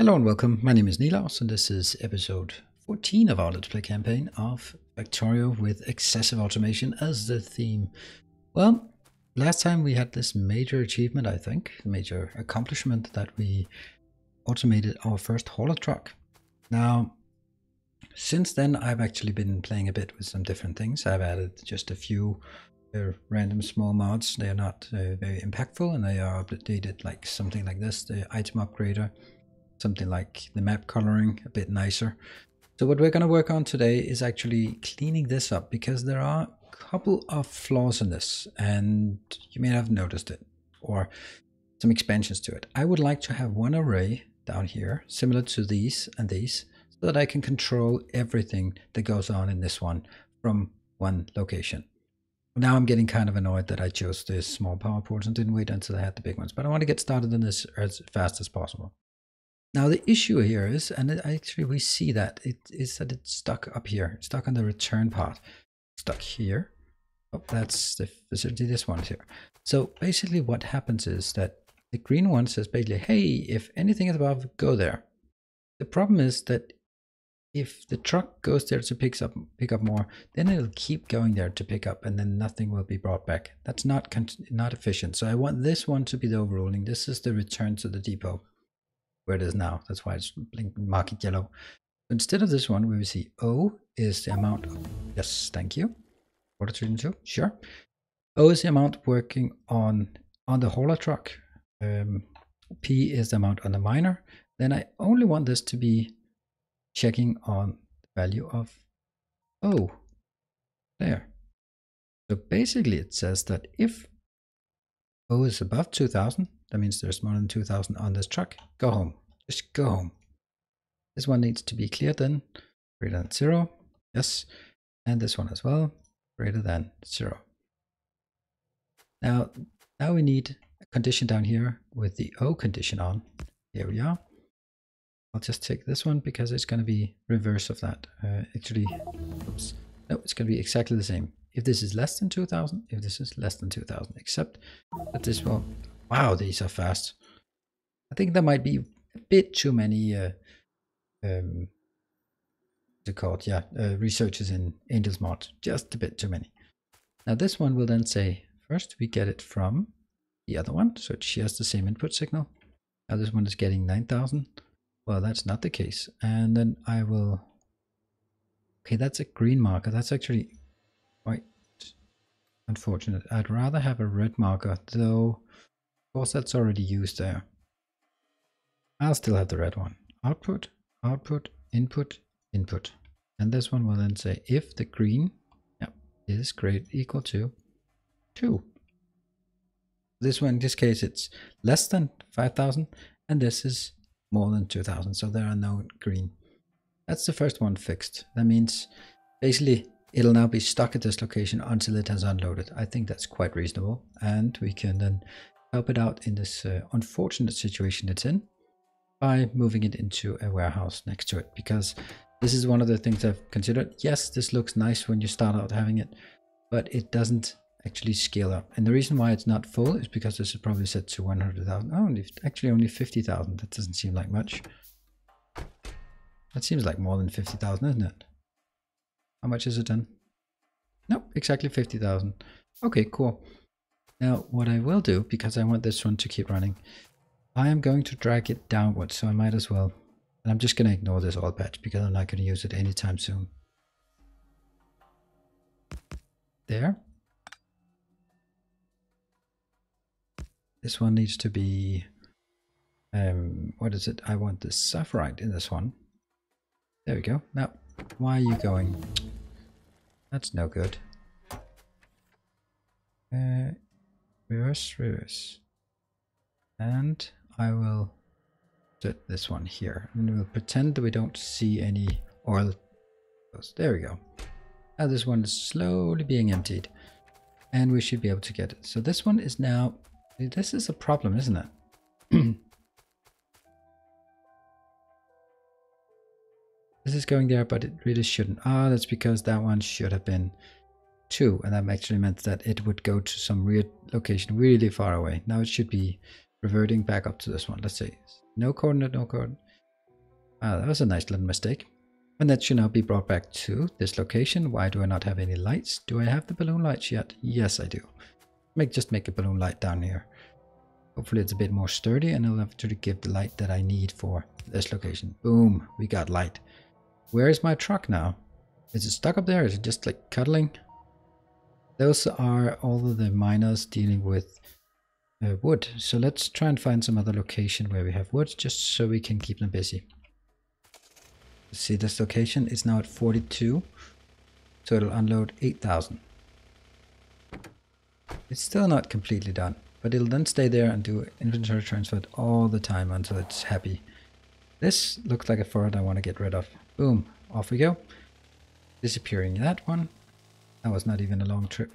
Hello and welcome, my name is Nilaus and this is episode 14 of our Let's Play campaign of Factorio with excessive automation as the theme. Well, last time we had this major achievement, I think, major accomplishment that we automated our first hauler truck. Now, since then I've actually been playing a bit with some different things. I've added just a few random small mods. They are not very impactful and they are updated like something like this, the item upgrader. Something like the map coloring, a bit nicer. So what we're going to work on today is actually cleaning this up because there are a couple of flaws in this and you may have noticed it, or some expansions to it. I would like to have one array down here similar to these and these so that I can control everything that goes on in this one from one location. Now I'm getting kind of annoyed that I chose this small power ports and didn't wait until I had the big ones, but I want to get started on this as fast as possible. Now the issue here is, and actually we see that, it's stuck up here, it's stuck on the return part, stuck here. Oh, that's the facility, this one's here. So basically what happens is that the green one says basically, hey, if anything is above, go there. The problem is that if the truck goes there to pick up more, then it'll keep going there to pick up and then nothing will be brought back. That's not efficient. So I want this one to be the overruling. This is the return to the depot. Where it is now. That's why it's marked yellow. Instead of this one, we will see O is the amount of, yes, thank you. Water treatment too, sure. O is the amount working on the hauler truck. P is the amount on the miner. Then I only want this to be checking on the value of O. There. So basically it says that if O is above 2000, that means there's more than 2000 on this truck. Go home. Just go home. This one needs to be cleared then. Greater than 0. Yes. And this one as well. Greater than 0. Now we need a condition down here with the O condition on. Here we are. I'll just take this one because it's going to be reverse of that. Actually, oops. No, it's going to be exactly the same. If this is less than 2000, if this is less than 2000, except that this will. Wow, these are fast. I think there might be a bit too many researchers in Angel's Mod. Just a bit too many. Now this one will then say, first we get it from the other one, so it shares the same input signal. Now this one is getting 9000. Well, that's not the case. And then I will, okay, that's a green marker. That's actually quite unfortunate. I'd rather have a red marker, though. Of course, that's already used there. I'll still have the red one. Output, output, input, input. And this one will then say if the green is greater equal to 2. This one, in this case, it's less than 5000, and this is more than 2000. So there are no green. That's the first one fixed. That means basically it'll now be stuck at this location until it has unloaded. I think that's quite reasonable. And we can then help it out in this unfortunate situation it's in by moving it into a warehouse next to it, because this is one of the things I've considered. Yes, this looks nice when you start out having it, but it doesn't actually scale up. And the reason why it's not full is because this is probably set to 100,000. Oh, actually only 50,000. That doesn't seem like much. That seems like more than 50,000, isn't it? How much is it then? Nope, exactly 50,000. Okay, cool. Now, what I will do, because I want this one to keep running, I am going to drag it downwards, so I might as well. And I'm just going to ignore this all patch because I'm not going to use it anytime soon. There. This one needs to be, what is it? I want the sapphirite in this one. There we go. Now, why are you going? That's no good. Reverse, reverse. And I will set this one here. And we'll pretend that we don't see any oil. There we go. Now this one is slowly being emptied. And we should be able to get it. So this one is now, this is a problem, isn't it? This is going there, but it really shouldn't. Ah, that's because that one should have been 2, and that actually meant that it would go to some weird location really far away. Now it should be reverting back up to this one. Let's say no coordinate, no coordinate. Ah, that was a nice little mistake. And that should now be brought back to this location. Why do I not have any lights? Do I have the balloon lights yet? Yes, I do. Just make a balloon light down here. Hopefully it's a bit more sturdy and I'll have to give the light that I need for this location. Boom, we got light. Where is my truck now? Is it stuck up there? Is it just like cuddling? Those are all of the miners dealing with wood. So let's try and find some other location where we have wood, just so we can keep them busy. See, this location is now at 42, so it'll unload 8,000. It's still not completely done, but it'll then stay there and do inventory transfer all the time until it's happy. This looks like a forest I want to get rid of. Boom, off we go. Disappearing that one. That was not even a long trip.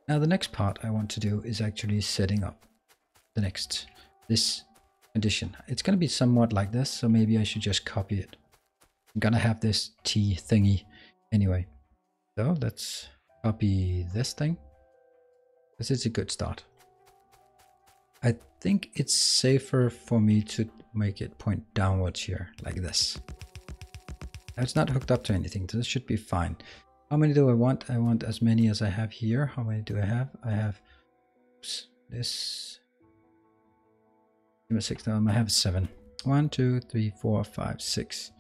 Now the next part I want to do is actually setting up this condition. It's going to be somewhat like this, so maybe I should just copy it. I'm gonna have this T thingy anyway. So let's copy this thing. This is a good start. I think it's safer for me to make it point downwards here, like this. Now it's not hooked up to anything, so this should be fine. How many do I want? I want as many as I have here. How many do I have? I have this. Give me 6 now. I have 7. 1, 2, 3, 4, 5, 6.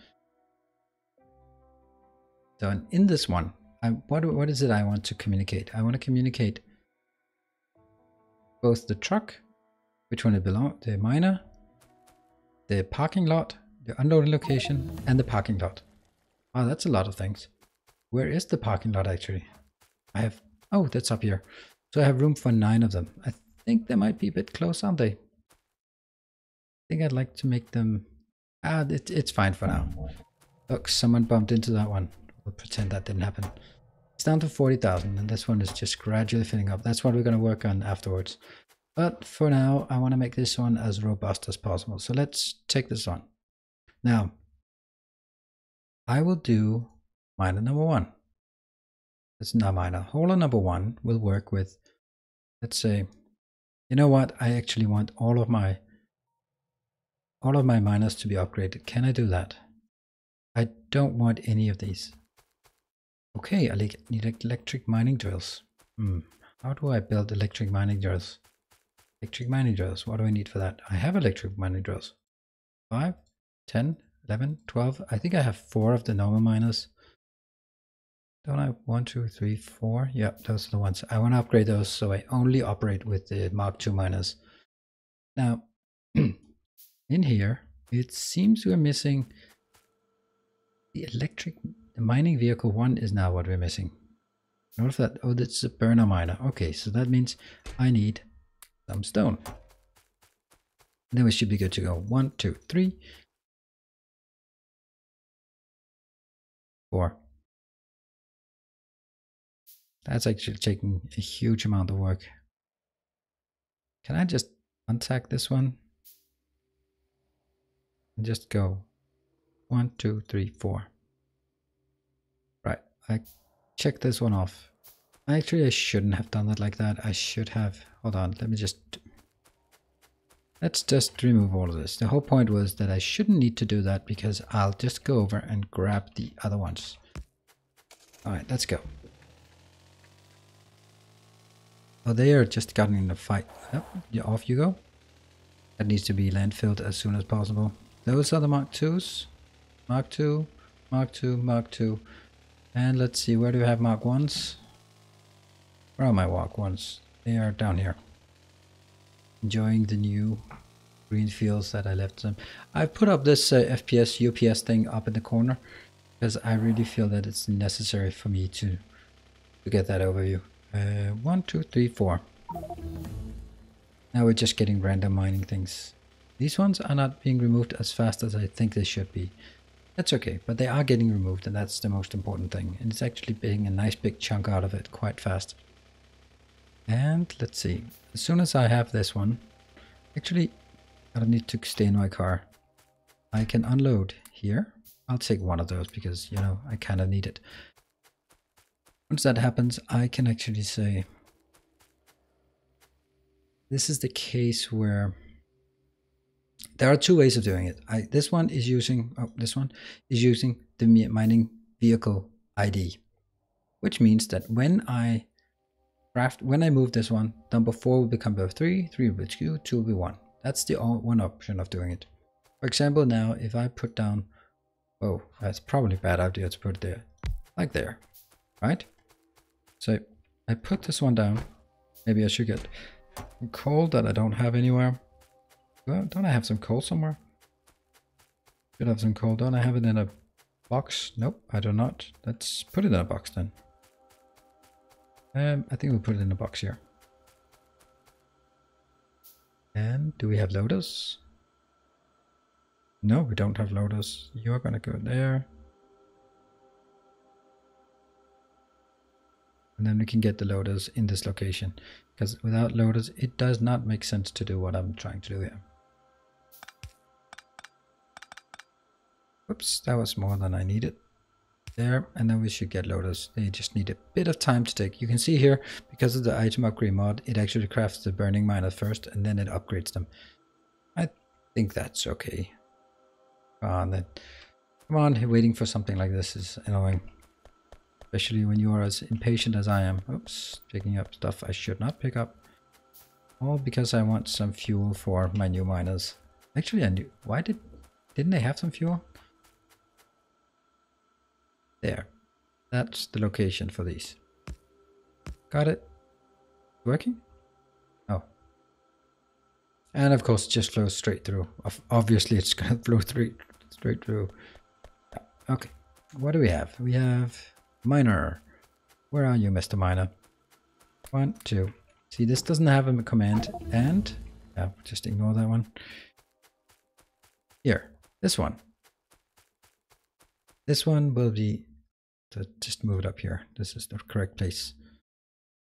So in this one, what is it I want to communicate? I want to communicate both the truck, which one it belongs, the miner, the parking lot, the unloading location, and the parking lot. Oh, that's a lot of things. Where is the parking lot actually? I have, oh, that's up here. So I have room for 9 of them. I think they might be a bit close, aren't they? I think I'd like to make them, it's fine for now. Look, someone bumped into that one. We'll pretend that didn't happen. It's down to 40,000 and this one is just gradually filling up. That's what we're going to work on afterwards. But for now, I want to make this one as robust as possible. So let's take this on. Now, I will do miner number 1. It's not miner. Hauler number 1 will work with, let's say, you know what? I actually want all of my miners to be upgraded. Can I do that? I don't want any of these. Okay, I need electric mining drills. How do I build electric mining drills? Electric mining drills, what do I need for that? I have electric mining drills. 5, 10, 11, 12. I think I have 4 of the normal miners. Don't I? 1, 2, 3, 4. Yeah, those are the ones. I want to upgrade those so I only operate with the Mark II miners. Now, in here, it seems we're missing the electric. The mining vehicle 1 is now what we're missing. Notice that, oh, that's a burner miner. Okay, so that means I need some stone. Then we should be good to go. 1, 2, 3, 4. That's actually taking a huge amount of work. Can I just untack this one? And just go 1, 2, 3, 4. Right, I checked this one off. Actually, I shouldn't have done that like that. I should have, hold on, let's just remove all of this. The whole point was that I shouldn't need to do that because I'll just go over and grab the other ones. All right, let's go. Oh, they are just gotten in a fight. Oh, yeah, off you go. That needs to be landfilled as soon as possible. Those are the Mark IIs. Mark II, Mark II, Mark II. And let's see, where do we have Mark 1s? Where are my Mark 1s? They are down here. Enjoying the new green fields that I left them. I put up this FPS UPS thing up in the corner because I really feel that it's necessary for me to get that overview. 1, 2, 3, 4. Now we're just getting random mining things. These ones are not being removed as fast as I think they should be. That's okay, but they are getting removed and that's the most important thing. And it's actually being a nice big chunk out of it quite fast. And let's see, as soon as I have this one, actually I don't need to stay in my car. I can unload here. I'll take one of those because, you know, I kind of need it. Once that happens, I can actually say, this is the case where There are two ways of doing it. This one is using the mining vehicle ID, which means that when I move this one, number 4 will become number 3, 3 will be 2, 2 will be 1. That's the one option of doing it. For example, now if I put down, oh, that's probably a bad idea to put it there, like there, right? So I put this one down. Maybe I should get coal that I don't have anywhere. Well, don't I have some coal somewhere? Should have some coal. Don't I have it in a box? Nope, I do not. Let's put it in a box then. I think we'll put it in a box here. And do we have loaders? No, we don't have loaders. You're gonna go there. And then we can get the loaders in this location. Because without loaders, it does not make sense to do what I'm trying to do here. Oops, that was more than I needed. There, and then we should get loaders. They just need a bit of time to take. You can see here, because of the item upgrade mod, it actually crafts the burning miners first, and then it upgrades them. I think that's okay. Come on, waiting for something like this is annoying. Especially when you are as impatient as I am. Oops, picking up stuff I should not pick up. All because I want some fuel for my new miners. Actually, I knew. Why didn't they have some fuel? There. That's the location for these. Got it? Working? Oh. And of course, it just flows straight through. Obviously, it's gonna flow straight through. Yeah. Okay. What do we have? We have miner. Where are you, Mr. Miner? 1, 2. See, this doesn't have a command, and yeah, just ignore that one. Here, this one. This one will be, so just move it up here. This is the correct place.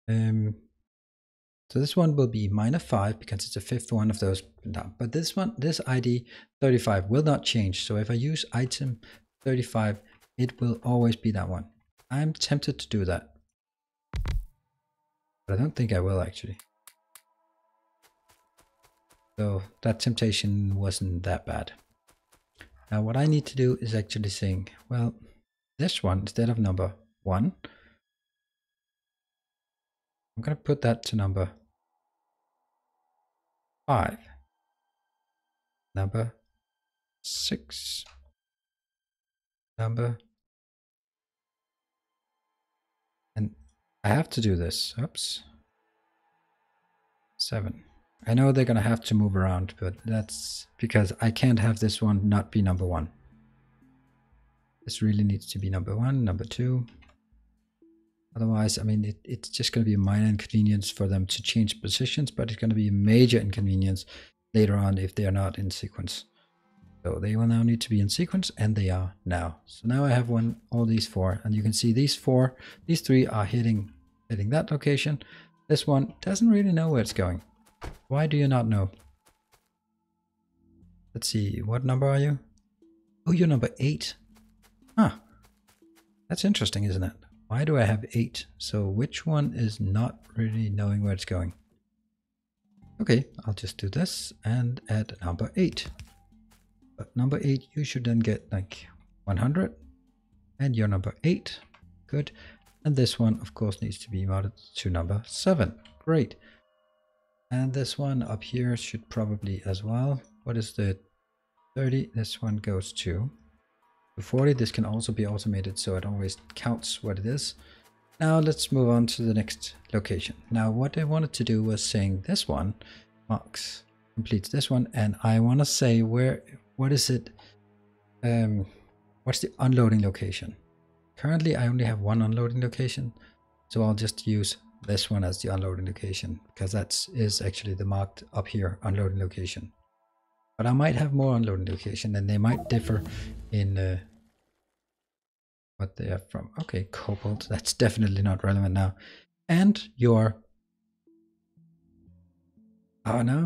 So this one will be -5 because it's the 5th one of those. But this one, this ID 35 will not change. So if I use item 35, it will always be that one. I'm tempted to do that, but I don't think I will actually. So that temptation wasn't that bad. Now what I need to do is actually saying, well, this one, instead of number 1, I'm going to put that to number 5, number 6, number, and I have to do this, oops, 7. I know they're going to have to move around, but that's because I can't have this one not be number 1. This really needs to be number 1, number 2. Otherwise, I mean, it's just going to be a minor inconvenience for them to change positions, but it's going to be a major inconvenience later on if they are not in sequence. So they will now need to be in sequence, and they are now. So now I have all these 4, and you can see these 3 are hitting that location. This one doesn't really know where it's going. Why do you not know? Let's see, what number are you? Oh, you're number 8. Huh. That's interesting, isn't it? Why do I have 8? So which one is not really knowing where it's going? Okay, I'll just do this and add number 8. But number 8, you should then get like 100. And you're number 8. Good. And this one, of course, needs to be modded to number 7. Great. And this one up here should probably as well. What is the 30? This one goes to 40. This can also be automated, so it always counts what it is. Now let's move on to the next location. Now what I wanted to do was saying this one marks completes this one, and I want to say what is it, what's the unloading location. Currently I only have one unloading location, so I'll just use this one as the unloading location, because that is actually the marked up here unloading location. But I might have more unloading location, and they might differ in what they are from. Okay, cobalt, that's definitely not relevant now. And your, oh, now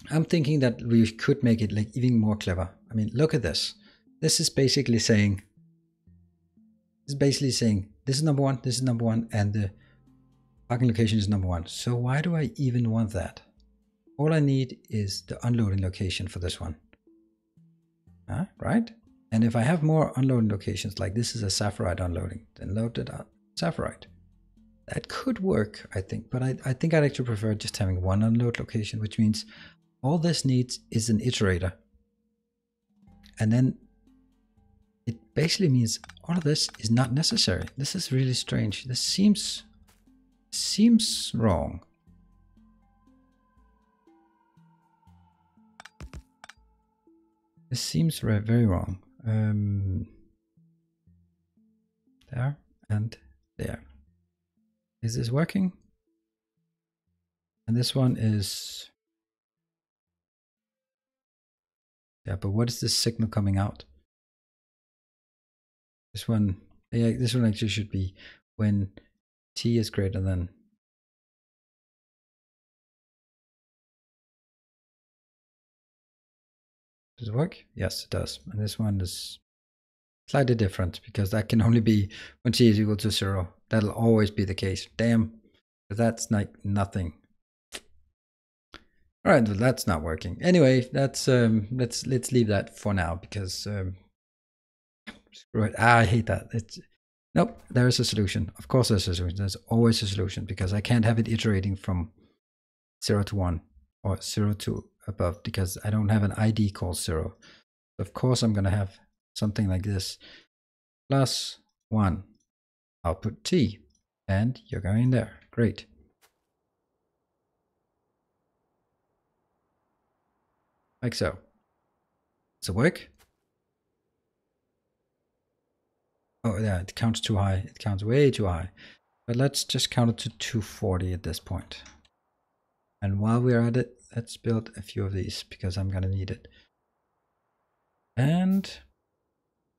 I'm thinking that we could make it like even more clever. I mean, look at this. This is basically saying, this is number 1, this is number 1, and the parking location is number 1. So why do I even want that? all I need is the unloading location for this one. Right? And if I have more unloading locations, like this is a Sapphirite unloading, then load it up Sapphirite. That could work, I think, but I think I'd actually prefer just having one unload location, which means all this needs is an iterator. And then it basically means all of this is not necessary. This is really strange. This seems wrong. This seems very wrong. There and there. Is this working? And this one is... Yeah, but what is this signal coming out? This one, yeah, this one actually should be when t is greater than... Does it work? Yes, it does. And this one is slightly different because that can only be when t is equal to 0. That'll always be the case. Damn, but that's like nothing. All right, well, that's not working. Anyway, that's let's leave that for now because screw it. I hate that. It's nope. There is a solution. Of course, there's a solution. There's always a solution because I can't have it iterating from 0 to 1 or 0 to above because I don't have an ID called 0. Of course, I'm going to have something like this plus 1 output t, and you're going there. Great. Like so. Does it work? Oh yeah, it counts too high. It counts way too high. But let's just count it to 240 at this point. And while we're at it, let's build a few of these because I'm going to need it. And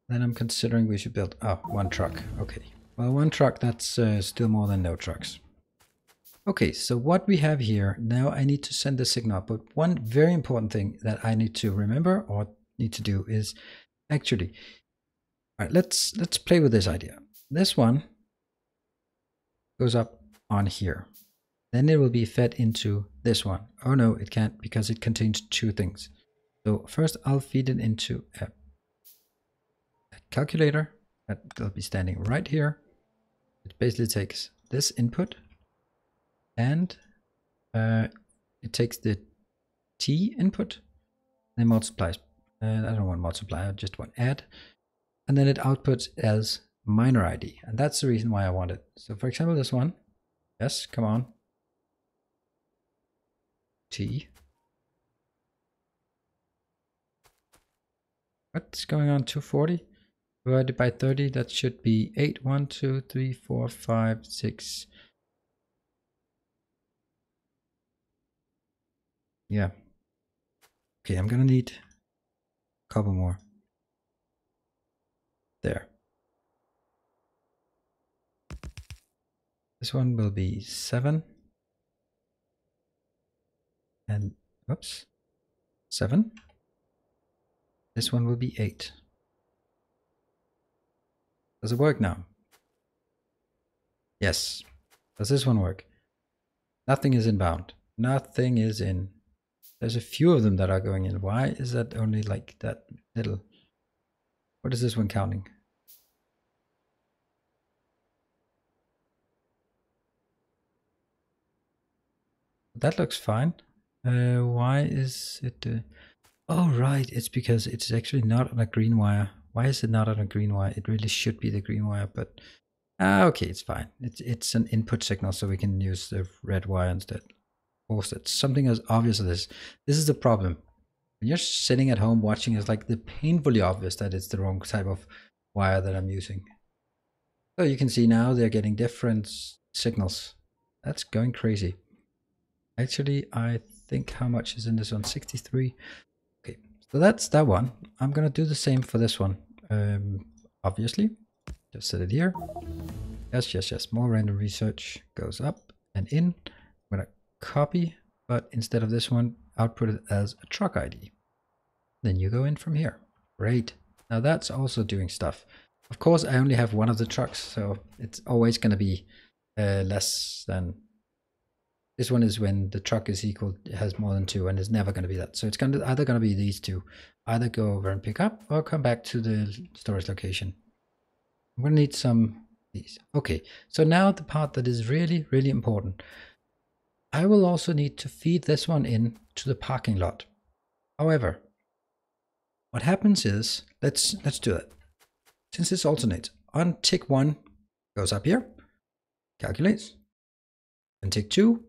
then I'm considering we should build, one truck. Okay. Well, one truck, that's still more than no trucks. Okay, so what we have here, now I need to send the signal up. But one very important thing that I need to remember or need to do is actually, all right, let's play with this idea. This one goes up on here. Then it will be fed into this one. Oh no, it can't because it contains two things. So first I'll feed it into a calculator that will be standing right here. It basically takes this input and it takes the t input and multiplies. I don't want multiply, I just want add. And then it outputs as minor ID. And that's the reason why I want it. So for example, this one, yes, come on. T. What's going on? 240 divided by 30. That should be 8. 1, 2, 3, 4, 5, 6. Yeah. Okay, I'm gonna need a couple more. There. This one will be 7. And whoops. 7. This one will be 8. Does it work now? Yes. Does this one work? Nothing is inbound. Nothing is in. There's a few of them that are going in. Why is that only like that little? What is this one counting? That looks fine. Why is it? Oh, right. It's because it's actually not on a green wire. Why is it not on a green wire? It really should be the green wire, but okay, it's fine. It's an input signal, so we can use the red wire instead. Of course, it's something as obvious as this. This is the problem. When you're sitting at home watching, it's like the painfully obvious that it's the wrong type of wire that I'm using. So you can see now they're getting different signals. That's going crazy. Actually, I think how much is in this one? 63. Okay, so that's that one. I'm gonna do the same for this one. Obviously, just set it here. Yes. More random research goes up and in. I'm gonna copy, but instead of this one, output it as a truck ID. Then you go in from here. Great. Now that's also doing stuff. Of course, I only have one of the trucks, so it's always gonna be less than This one is when the truck is equal, it has more than 2, and it's never going to be that. So it's either going to be these two. Either go over and pick up or come back to the storage location. I'm going to need some of these. Okay, so now the part that is really, really important. I will also need to feed this one in to the parking lot. However, what happens is, let's do that. Since this alternates, on tick 1 goes up here, calculates, and tick 2,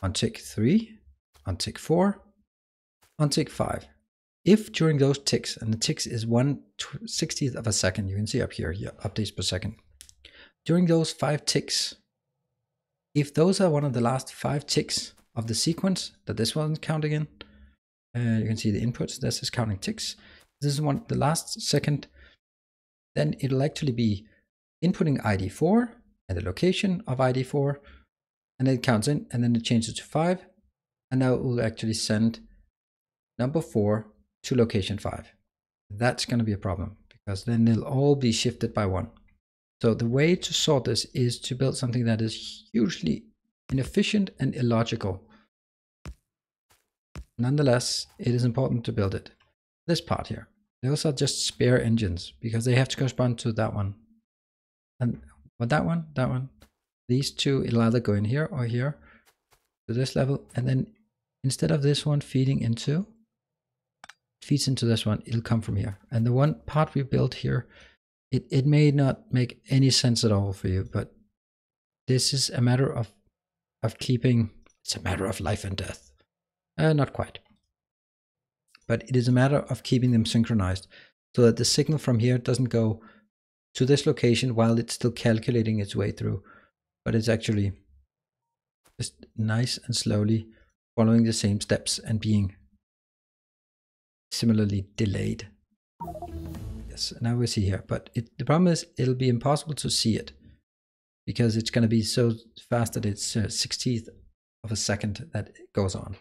on tick 3, on tick 4, on tick 5. If during those ticks, and the ticks is 1/60th of a second, you can see up here, updates per second. During those 5 ticks, if those are one of the last 5 ticks of the sequence that this one's counting in, you can see the inputs, this is counting ticks. This is the last second, then it'll actually be inputting ID4 and the location of ID4, and it counts in, and then it changes to 5, and now it will actually send number 4 to location 5. That's going to be a problem, because then they'll all be shifted by 1. So the way to sort this is to build something that is hugely inefficient and illogical. Nonetheless, it is important to build it. This part here, those are just spare engines, because they have to correspond to that one. And but that one, these two, it'll either go in here or here to this level, and then instead of this one feeding into, feeds into this one, it'll come from here. And the one part we built here, it may not make any sense at all for you, but this is a matter of keeping, it's a matter of life and death. Not quite. But it is a matter of keeping them synchronized so that the signal from here doesn't go to this location while it's still calculating its way through, but it's actually just nice and slowly following the same steps and being similarly delayed. Yes, now we see here, but the problem is it'll be impossible to see it because it's going to be so fast that it's 60th of a second that it goes on.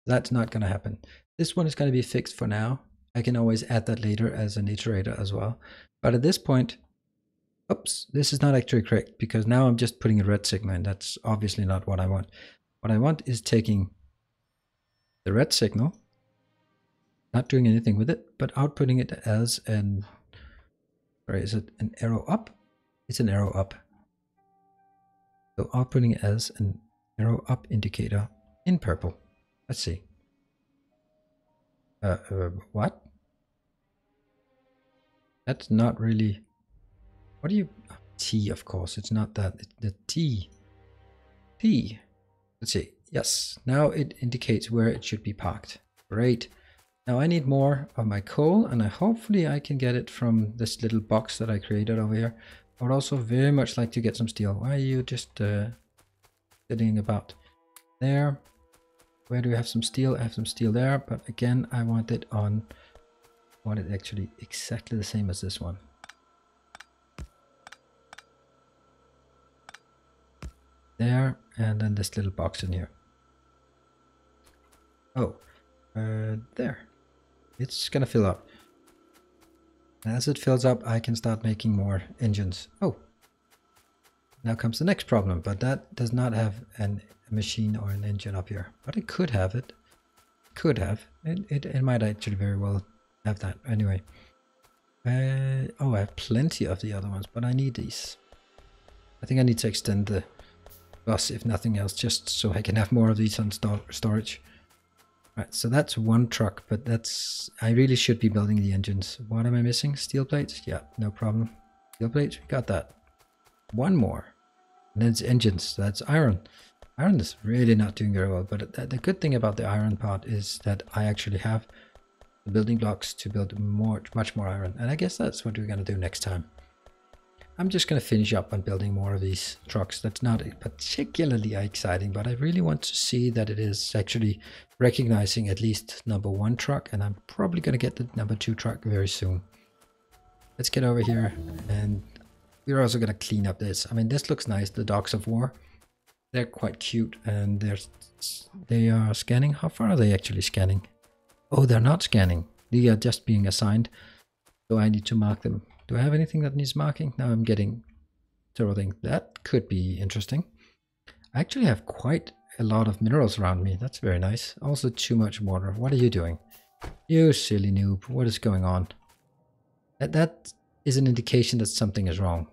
That's not going to happen. This one is going to be fixed for now. I can always add that later as an iterator as well. But at this point, oops, this is not actually correct, because now I'm just putting a red signal, and that's obviously not what I want. What I want is taking the red signal, not doing anything with it, but outputting it as an, or is it an arrow up? It's an arrow up. So outputting it as an arrow up indicator in purple. Let's see. What? That's not really, what do you, T, of course, it's not that, it's the T. Let's see, yes, now it indicates where it should be parked. Great. Now I need more of my coal, and hopefully I can get it from this little box that I created over here. I would also very much like to get some steel. Why are you just sitting about there? Where do we have some steel? I have some steel there, but again, I want it actually exactly the same as this one. There, and then this little box in here. Oh, there. It's gonna fill up. And as it fills up, I can start making more engines. Oh, now comes the next problem, but that does not have a machine or an engine up here. But it could have it. Could have. It might actually very well have that. Anyway. Oh, I have plenty of the other ones, but I need these. I think I need to extend the bus, if nothing else, just so I can have more of these on storage. Right, so that's one truck, but I really should be building the engines. What am I missing? Steel plates? Yeah, no problem. Steel plates, we got that. One more. And then it's engines, that's iron. Iron is really not doing very well, but the good thing about the iron part is that I actually have the building blocks to build much more iron. And I guess that's what we're going to do next time. I'm just going to finish up on building more of these trucks. That's not particularly exciting, but I really want to see that it is actually recognizing at least number 1 truck, and I'm probably going to get the number 2 truck very soon. Let's get over here, and we're also going to clean up this. I mean, this looks nice, the Dogs of War. They're quite cute, and they are scanning. How far are they actually scanning? Oh, they're not scanning. They are just being assigned, so I need to mark them. Do I have anything that needs marking? Now I'm getting several things. That could be interesting. I actually have quite a lot of minerals around me. That's very nice. Also too much water. What are you doing? You silly noob. What is going on? That is an indication that something is wrong.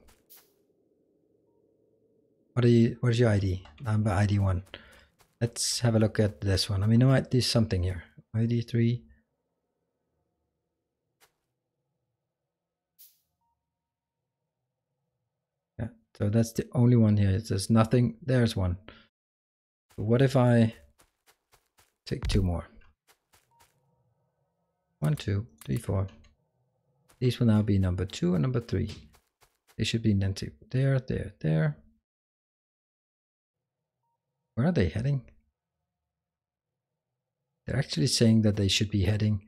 What is your ID? Number ID 1. Let's have a look at this one. I mean, there might be something here. ID 3. Yeah, so that's the only one here. There's nothing. There's one. What if I take 2 more? 1, 2, 3, 4. These will now be number 2 and number 3. They should be then there, there, there. Where are they heading? They're actually saying that they should be heading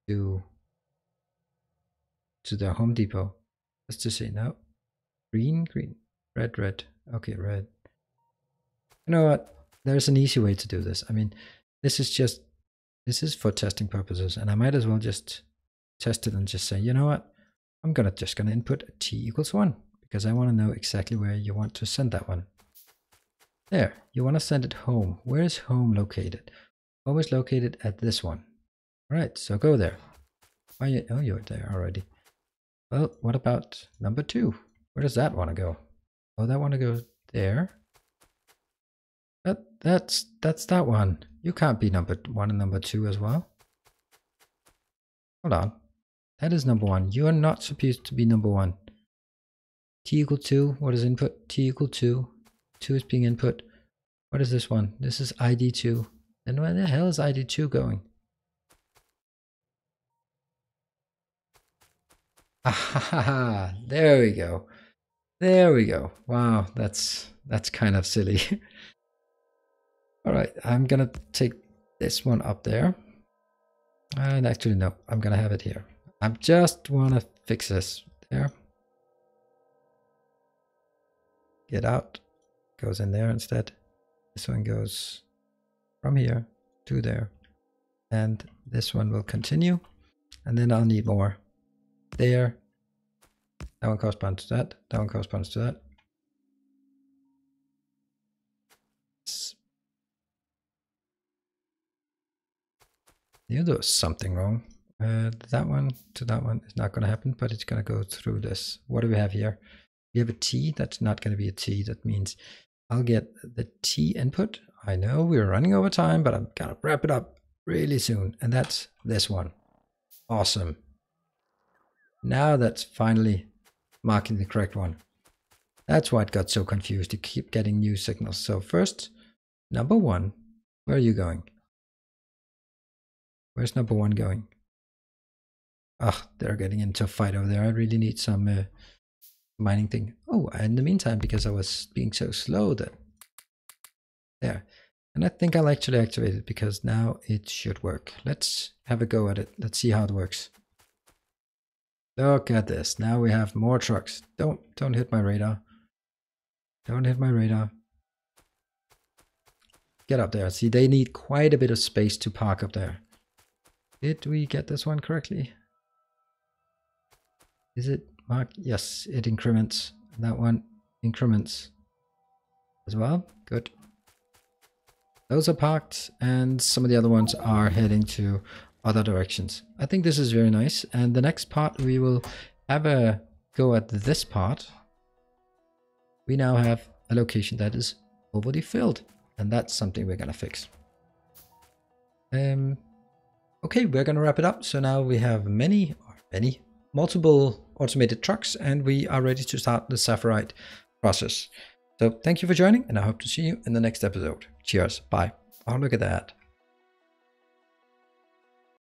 to their Home Depot. Let's just say no. Green, green, red, red. Okay, red. You know what? There's an easy way to do this. I mean, this is for testing purposes, and I might as well just test it and just say, you know what? I'm just gonna input t = 1 because I want to know exactly where you want to send that one. There, you want to send it home. Where is home located? Home is located at this one. All right, so go there. Oh, you're there already. Well, what about number 2? Where does that want to go? Oh, that want to go there. That's that one. You can't be number 1 and number 2 as well. Hold on. That is number 1. You are not supposed to be number 1. T = 2. What is input? T = 2. 2 is being input. What is this one? This is ID 2. Then where the hell is ID 2 going? Ah, there we go. There we go. Wow, that's kind of silly. All right, I'm gonna take this one up there. And actually, no, I'm gonna have it here. I just wanna fix this there. Get out, goes in there instead. This one goes from here to there. And this one will continue. And then I'll need more there. That one corresponds to that. That one corresponds to that. You know, there's something wrong. That one to that one is not going to happen, but it's going to go through this. What do we have here? We have a T. That's not going to be a T. That means I'll get the T input. I know we're running over time, but I'm going to wrap it up really soon. And that's this one. Awesome. Now that's finally marking the correct one. That's why it got so confused. You keep getting new signals. So first, number 1, where are you going? Where's number 1 going? Ah, they're getting into a fight over there. I really need some mining thing. Oh, in the meantime, because I was being so slow there. And I think I'll actually activate it because now it should work. Let's have a go at it. Let's see how it works. Look at this. Now we have more trucks. Don't hit my radar. Don't hit my radar. Get up there. See, they need quite a bit of space to park up there. Did we get this one correctly? Is it marked? Yes, it increments. That one increments as well. Good. Those are parked, and some of the other ones are heading to other directions. I think this is very nice. And the next part, we will have a go at this part. We now have a location that is overly filled, and that's something we're going to fix. Okay, we're going to wrap it up. So now we have multiple automated trucks, and we are ready to start the Saphirite process. So thank you for joining, and I hope to see you in the next episode. Cheers. Bye. Oh, look at that.